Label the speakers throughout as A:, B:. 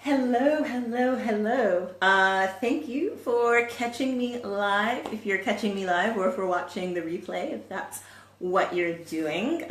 A: Hello, hello, hello. Thank you for catching me live, if you're catching me live, or for watching the replay, if that's what you're doing.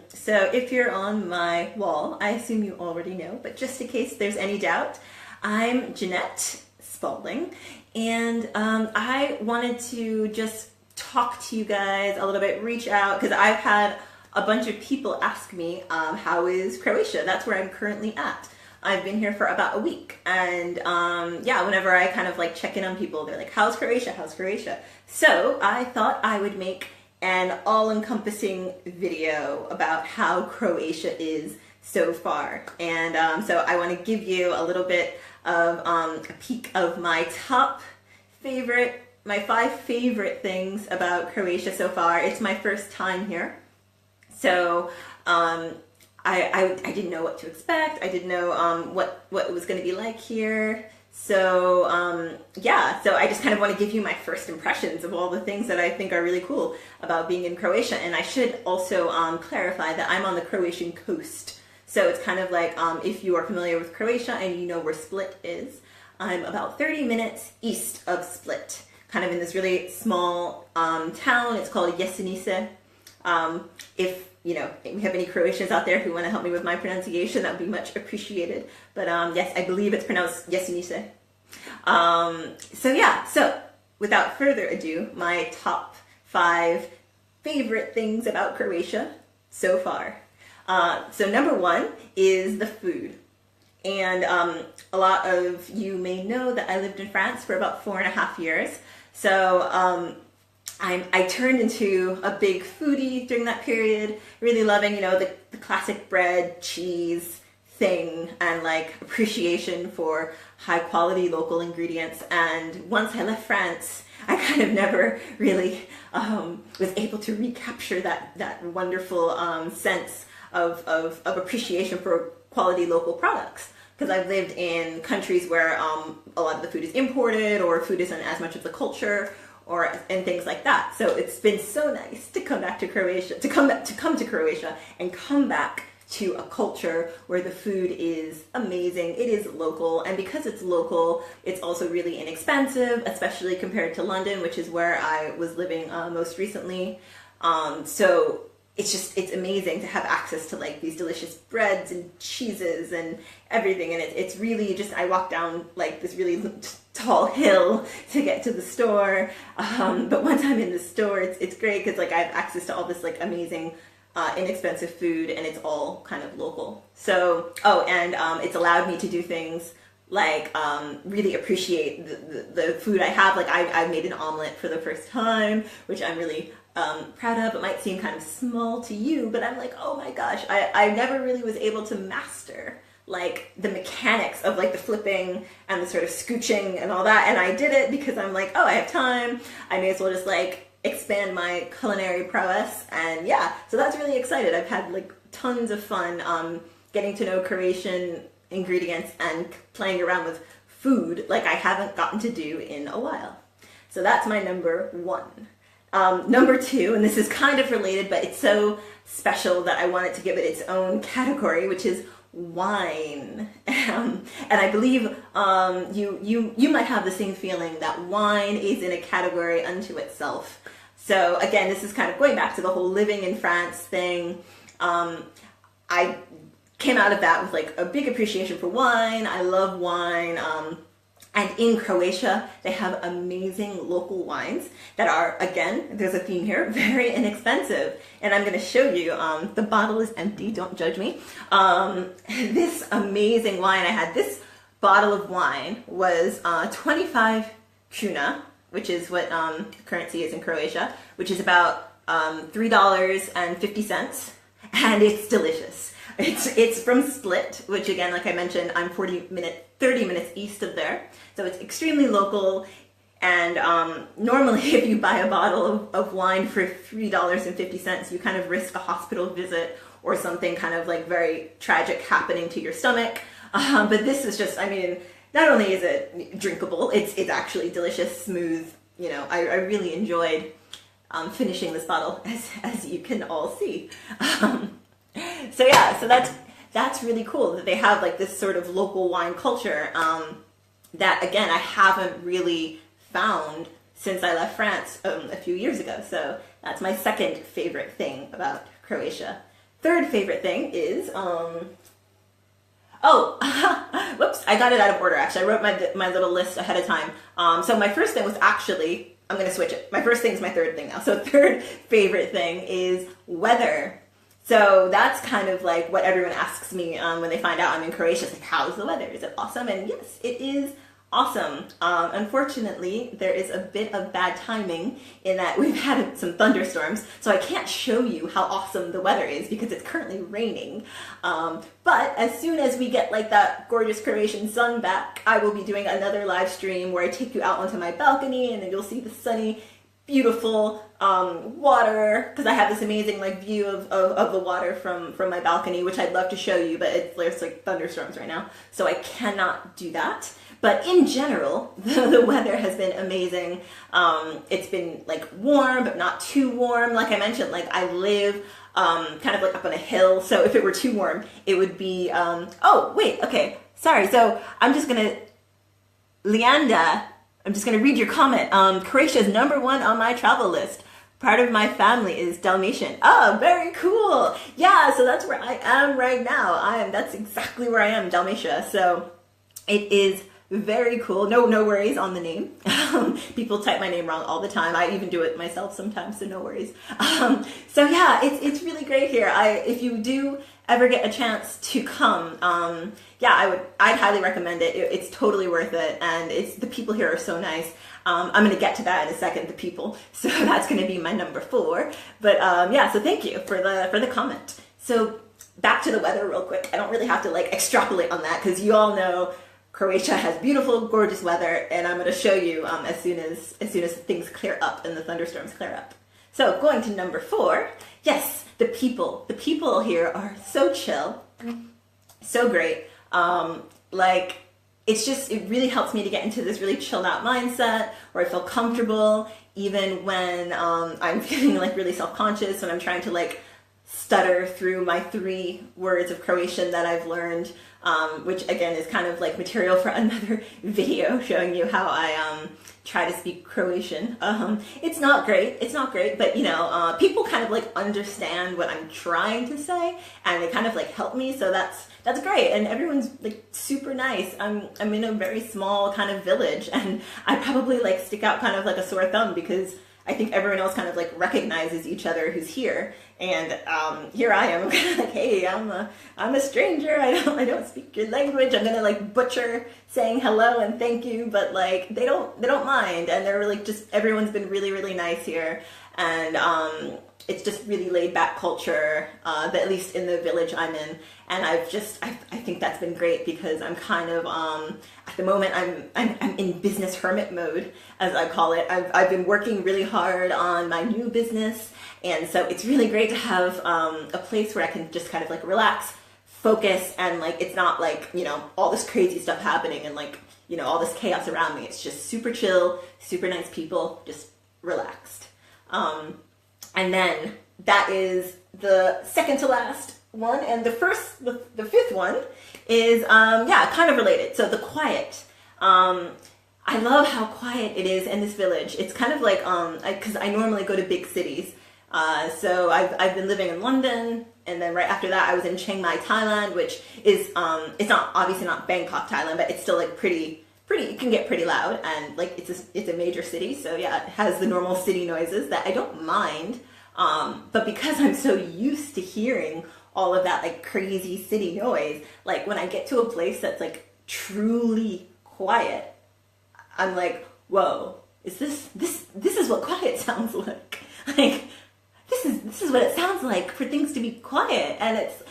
A: So if you're on my wall, I assume you already know, but just in case there's any doubt, I'm Jeanette Spalding, and I wanted to just talk to you guys a little bit, reach out, because I've had a bunch of people ask me, how is Croatia? That's where I'm currently at. I've been here for about a week, and yeah, whenever I kind of like check in on people, they're like, how's Croatia? How's Croatia? So I thought I would make an all-encompassing video about how Croatia is so far. And so I want to give you a little bit of a peek of my my 5 favorite things about Croatia so far. It's my first time here. So I didn't know what to expect. I didn't know what it was going to be like here. So yeah, so I just kind of want to give you my first impressions of all the things that I think are really cool about being in Croatia. And I should also clarify that I'm on the Croatian coast. So it's kind of like if you are familiar with Croatia and you know where Split is, I'm about 30 minutes east of Split, kind of in this really small town. It's called Jesenice. If we have any Croatians out there who want to help me with my pronunciation, that would be much appreciated. But yes, I believe it's pronounced Jesenice. So yeah, so without further ado, my top 5 favorite things about Croatia so far. So number 1 is the food. And a lot of you may know that I lived in France for about 4.5 years. So I turned into a big foodie during that period, really loving, the classic bread, cheese thing, and like appreciation for high quality local ingredients. And once I left France, I kind of never really was able to recapture that wonderful sense of appreciation for quality local products. Because I've lived in countries where a lot of the food is imported, or food isn't as much of the culture, and things like that. So it's been so nice to come back to Croatia, to come to Croatia and come back to a culture where the food is amazing. It is local, and because it's local, it's also really inexpensive, especially compared to London, which is where I was living most recently. So it's amazing to have access to like these delicious breads and cheeses and everything. And it's really just, I walk down like this really tall hill to get to the store. But once I'm in the store, it's great because like I have access to all this like amazing, inexpensive food, and it's all kind of local. So, it's allowed me to do things like really appreciate the food I have. Like I made an omelet for the first time, which I'm really proud of. It might seem kind of small to you, but I'm like, oh my gosh, I never really was able to master like the mechanics of like the flipping and the sort of scooching and all that. And I did it because I'm like, oh, I have time. I may as well just like expand my culinary prowess. And yeah, so that's really excited. I've had like tons of fun getting to know Croatian ingredients and playing around with food like I haven't gotten to do in a while. So that's my number 1. Number 2, and this is kind of related, but it's so special that I wanted to give it its own category, which is wine. And I believe you might have the same feeling that wine is in a category unto itself. So again, this is kind of going back to the whole living in France thing. I came out of that with like a big appreciation for wine. I love wine. And in Croatia, they have amazing local wines that are, again, there's a theme here, very inexpensive. And I'm going to show you, the bottle is empty, don't judge me. This amazing wine I had, this bottle of wine was 25 kuna, which is what currency is in Croatia, which is about $3.50, and it's delicious. It's from Split, which again, like I mentioned, I'm 30 minutes east of there. So it's extremely local. And normally if you buy a bottle of wine for $3.50, you kind of risk a hospital visit or something kind of like very tragic happening to your stomach. But this is just, I mean, not only is it drinkable, it's actually delicious, smooth. I really enjoyed finishing this bottle, as you can all see. So yeah, so that's that's really cool that they have like this sort of local wine culture that, again, I haven't really found since I left France a few years ago. So that's my second favorite thing about Croatia. Third favorite thing is, whoops, I got it out of order actually. I wrote my little list ahead of time. So my first thing was actually, I'm going to switch it. My first thing is my third thing now. So third favorite thing is weather. So that's kind of like what everyone asks me when they find out I'm in Croatia. It's like, how's the weather? Is it awesome? And yes, it is awesome. Unfortunately, there is a bit of bad timing in that we've had some thunderstorms, so I can't show you how awesome the weather is because it's currently raining. But as soon as we get like that gorgeous Croatian sun back, I will be doing another live stream where I take you out onto my balcony and then you'll see the sunny, beautiful water, because I have this amazing like view of the water from my balcony, which I'd love to show you, but there's like thunderstorms right now, so I cannot do that. But in general, the weather has been amazing. It's been like warm, but not too warm. Like I mentioned, like I live kind of like up on a hill, so if it were too warm, it would be, oh, wait, okay, sorry. So I'm just gonna, Leanda, I'm just gonna read your comment. Croatia is #1 on my travel list. Part of my family is Dalmatian. Oh, very cool. Yeah, so that's where I am right now. That's exactly where I am, Dalmatia. So it is very cool. No worries on the name. People type my name wrong all the time. I even do it myself sometimes, so no worries. So yeah, it's really great here. If you do ever get a chance to come, yeah, I'd highly recommend it. It's totally worth it, and the people here are so nice. I'm going to get to that in a second, the people. So that's going to be my #4. But yeah, so thank you for the comment. So back to the weather real quick. I don't really have to like extrapolate on that because you all know Croatia has beautiful, gorgeous weather, and I'm going to show you as soon as things clear up and the thunderstorms clear up. So going to #4, yes, the people. The people here are so chill, so great. Like, it really helps me to get into this really chilled out mindset where I feel comfortable, even when I'm feeling like really self-conscious and I'm trying to like stutter through my 3 words of Croatian that I've learned, which again is kind of like material for another video showing you how I try to speak Croatian. It's not great, but you know, people kind of like understand what I'm trying to say and they kind of like help me, so that's great, and everyone's like super nice. I'm in a very small kind of village, and I probably like stick out kind of like a sore thumb because I think everyone else kind of like recognizes each other who's here, and here I am, kind of like, hey, I'm a stranger. I don't speak your language. I'm gonna like butcher saying hello and thank you, but like they don't mind, and they're really just everyone's been really nice here, and it's just really laid back culture, at least in the village I'm in, and I think that's been great because I'm kind of at the moment I'm in business hermit mode, as I call it. I've been working really hard on my new business, and so it's really great to have a place where I can just kind of like relax, focus, and like it's not like, you know, all this crazy stuff happening and like, you know, all this chaos around me. It's just super chill, super nice people, just relaxed. And then that is the second to last one, and the fifth one is yeah, kind of related. So the quiet. I love how quiet it is in this village. It's kind of like because I normally go to big cities. So I've been living in London, and then right after that I was in Chiang Mai, Thailand, which is it's not obviously not Bangkok, Thailand, but it's still like pretty. It can get pretty loud, and like it's a major city, so yeah, it has the normal city noises that I don't mind. But because I'm so used to hearing all of that like crazy city noise, like when I get to a place that's like truly quiet, I'm like, whoa, is this is what quiet sounds like? Like this is what it sounds like for things to be quiet, and it's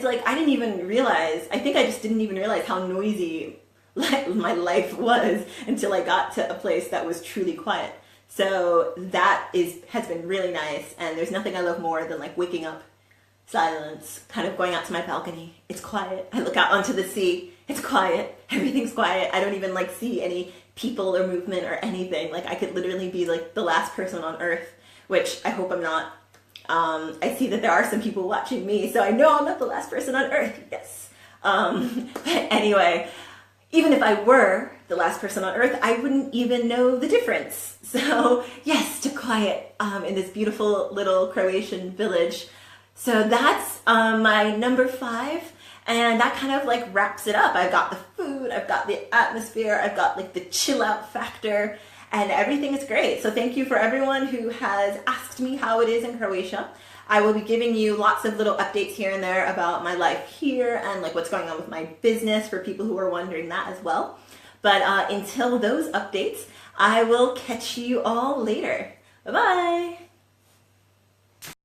A: like I think I just didn't even realize how noisy my life was until I got to a place that was truly quiet. So that has been really nice, and there's nothing I love more than like waking up, silence, kind of going out to my balcony. It's quiet. I look out onto the sea. It's quiet. Everything's quiet. I don't even like see any people or movement or anything. Like I could literally be like the last person on earth, which I hope I'm not. I see that there are some people watching me, so I know I'm not the last person on earth. Yes. But anyway, even if I were the last person on earth, I wouldn't even know the difference. So yes, to quiet in this beautiful little Croatian village. So that's my number 5. And that kind of like wraps it up. I've got the food, I've got the atmosphere, I've got like the chill out factor, and everything is great. So thank you for everyone who has asked me how it is in Croatia. I will be giving you lots of little updates here and there about my life here and like what's going on with my business for people who are wondering that as well. But until those updates, I will catch you all later. Bye-bye.